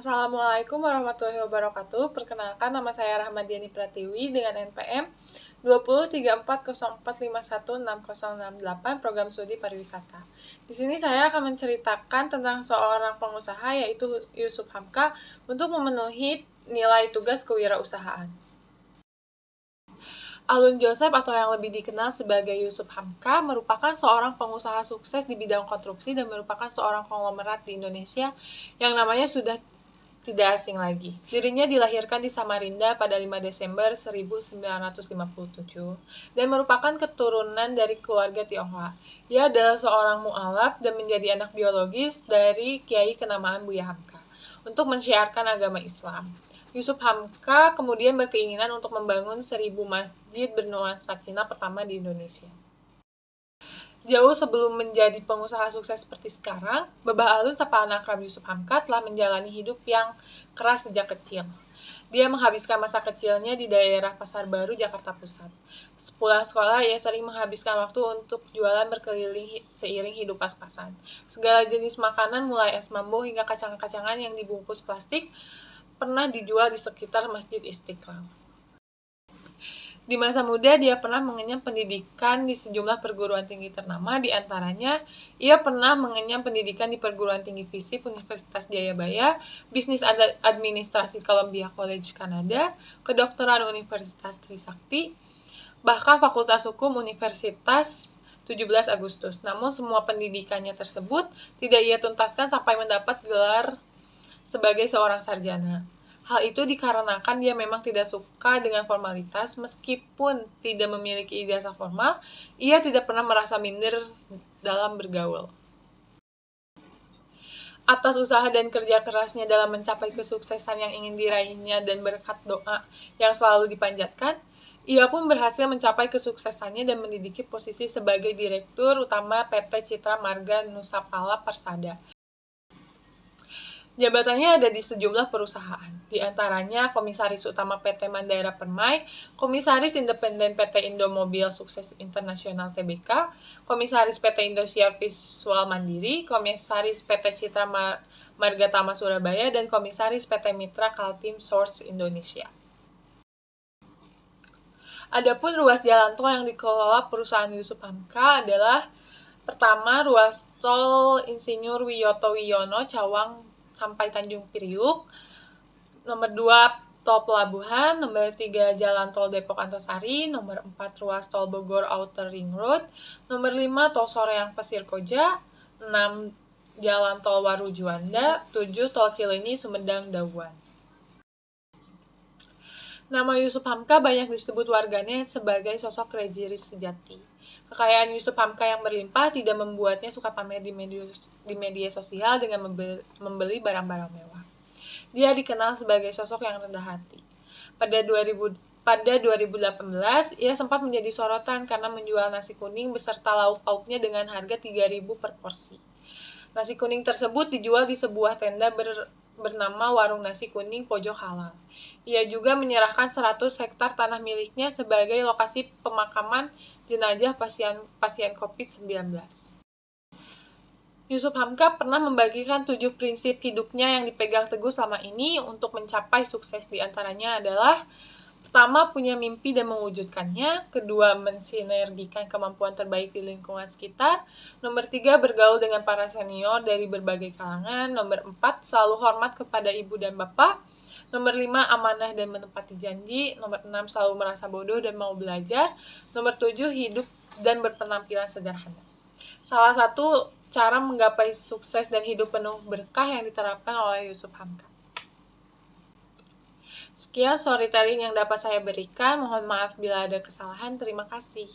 Assalamualaikum warahmatullahi wabarakatuh. Perkenalkan, nama saya Rahmadiani Pratiwi dengan NPM 203404516068 Program Studi Pariwisata. Di sini saya akan menceritakan tentang seorang pengusaha yaitu Yusuf Hamka untuk memenuhi nilai tugas kewirausahaan. Alun Joseph atau yang lebih dikenal sebagai Yusuf Hamka merupakan seorang pengusaha sukses di bidang konstruksi dan merupakan seorang konglomerat di Indonesia yang namanya sudah tidak asing lagi. Dirinya dilahirkan di Samarinda pada 5 Desember 1957 dan merupakan keturunan dari keluarga Tionghoa. Ia adalah seorang mu'alaf dan menjadi anak biologis dari Kiai kenamaan Buya Hamka untuk mensiarkan agama Islam. Yusuf Hamka kemudian berkeinginan untuk membangun 1000 masjid bernuansa Cina pertama di Indonesia. Jauh sebelum menjadi pengusaha sukses seperti sekarang, Babah Alun sapaan akrab Yusuf Hamka telah menjalani hidup yang keras sejak kecil. Dia menghabiskan masa kecilnya di daerah Pasar Baru, Jakarta Pusat. Sepulang sekolah, ia sering menghabiskan waktu untuk jualan berkeliling seiring hidup pas-pasan. Segala jenis makanan mulai es mambo hingga kacang-kacangan yang dibungkus plastik pernah dijual di sekitar Masjid Istiqlal. Di masa muda, dia pernah mengenyam pendidikan di sejumlah perguruan tinggi ternama, di antaranya ia pernah mengenyam pendidikan di Perguruan Tinggi Fisip Universitas Jayabaya, Bisnis Administrasi Columbia College Kanada, Kedokteran Universitas Trisakti, bahkan Fakultas Hukum Universitas 17 Agustus. Namun semua pendidikannya tersebut tidak ia tuntaskan sampai mendapat gelar sebagai seorang sarjana. Hal itu dikarenakan dia memang tidak suka dengan formalitas, meskipun tidak memiliki ijazah formal, ia tidak pernah merasa minder dalam bergaul. Atas usaha dan kerja kerasnya dalam mencapai kesuksesan yang ingin diraihnya dan berkat doa yang selalu dipanjatkan, ia pun berhasil mencapai kesuksesannya dan menduduki posisi sebagai Direktur Utama PT Citra Marga Nusapala Persada. Jabatannya ada di sejumlah perusahaan, di antaranya Komisaris Utama PT Mandara Permai, Komisaris Independen PT Indomobil Sukses Internasional Tbk, Komisaris PT Indosiar Visual Mandiri, Komisaris PT Citra Marga Tama Surabaya, dan Komisaris PT Mitra Kaltim Source Indonesia. Adapun ruas jalan tol yang dikelola perusahaan Yusuf Hamka adalah pertama, ruas tol Insinyur Wiyoto Wiono Cawang sampai Tanjung Priuk, nomor 2 tol Pelabuhan, nomor 3 jalan tol Depok Antasari, nomor 4 ruas tol Bogor Outer Ring Road, nomor 5 tol Soreang Pasir Koja, 6 jalan tol Waru Juanda, 7 tol Cileunyi Sumedang Dauan. Nama Yusuf Hamka banyak disebut warganet sebagai sosok rejieris sejati. Kekayaan Yusuf Hamka yang berlimpah tidak membuatnya suka pamer di media sosial dengan membeli barang-barang mewah. Dia dikenal sebagai sosok yang rendah hati. Pada 2018, ia sempat menjadi sorotan karena menjual nasi kuning beserta lauk pauknya dengan harga 3.000 per porsi. Nasi kuning tersebut dijual di sebuah tenda bernama Warung Nasi Kuning Pojok Halal. Ia juga menyerahkan 100 hektar tanah miliknya sebagai lokasi pemakaman jenazah pasien COVID-19. Yusuf Hamka pernah membagikan 7 prinsip hidupnya yang dipegang teguh selama ini untuk mencapai sukses. Di antaranya adalah: pertama, punya mimpi dan mewujudkannya. Kedua, mensinergikan kemampuan terbaik di lingkungan sekitar. Nomor 3, bergaul dengan para senior dari berbagai kalangan. Nomor 4, selalu hormat kepada ibu dan bapak. Nomor 5, amanah dan menepati janji. Nomor 6, selalu merasa bodoh dan mau belajar. Nomor 7, hidup dan berpenampilan sederhana. Salah satu cara menggapai sukses dan hidup penuh berkah yang diterapkan oleh Yusuf Hamka. Sekian storytelling yang dapat saya berikan. Mohon maaf bila ada kesalahan. Terima kasih.